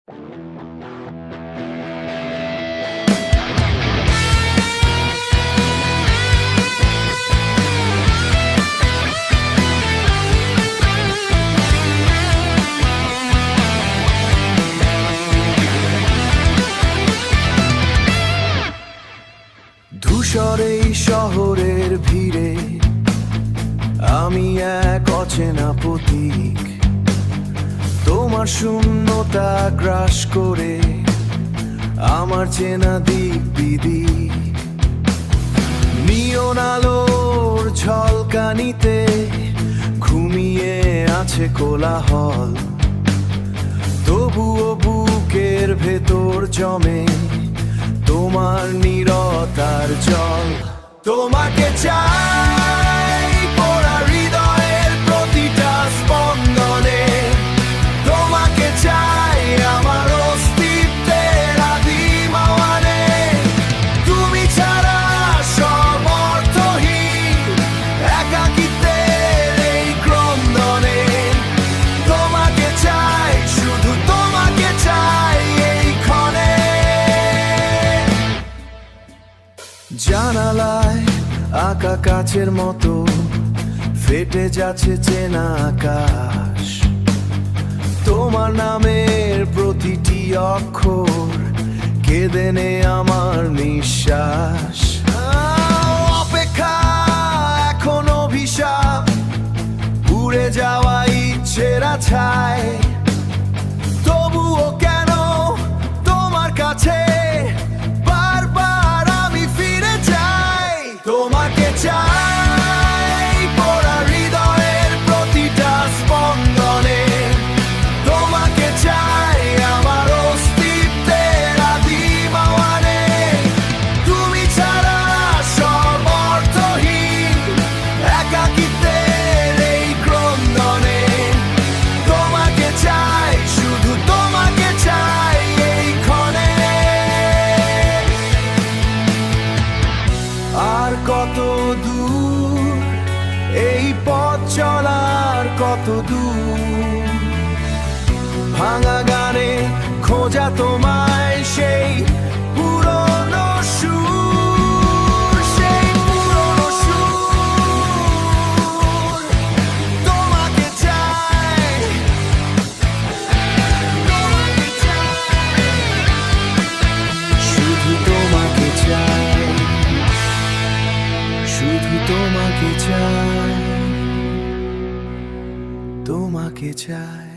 ধূসর এই শহরের ভিড়ে আমি এক অচেনা পথিক, তোমার শূন্যতা গ্রাস করে আমার চেনা দিক বিদিক। নিয়ন আলোর ঝলকানিতে ঘুমিয়ে আছে কোলাহল, তবুও বুকের ভেতর জমে তোমার নীরতার জল। তোমাকে চাই পোড়া হৃদয়ের প্রতিটা স্পন্দনে, তোমাকে চাই আমার অস্তিত্বের আদিম আহ্বানে। তুমি ছাড়া সব অর্থহীন একাকিত্বের এই ক্রন্দনে। তোমাকে চাই, শুধু তোমাকে চাই এই ক্ষণে। জানালায় আঁকা কাচের মতো ফেটে যাচ্ছে চেনা আকাশ, তোমার নামের প্রতিটি অক্ষর কেঁদে নে আমার নিঃশ্বাস। অপেক্ষা এখন অভিশাপ, উড়ে যাওয়া ইচ্ছের ছায়। তবুও কেন তোমার কাছে বারবার আমি ফিরে যাই। তোমাকে চাই পোড়া হৃদয়ের প্রতিটা স্পন্দনে, তোমাকে চাই আমার অস্তিত্বের আদিম আহ্বানে। তুমি ছাড়া সব অর্থহীন একাকিত্বের এই ক্রন্দনে। তোমাকে চাই, শুধু তোমাকে চাই এই ক্ষণে। আর কত দূর এই পথ চলার, কত দূর ভাঙা গানে খোঁজা তোমায় সেই পুরনো সুর, সেই পুরনো সুর। তোমাকে চাই, তোমাকে চাই, শুধু তোমাকে চাই, শুধু তোমাকে চাই, তোমাকে চাই।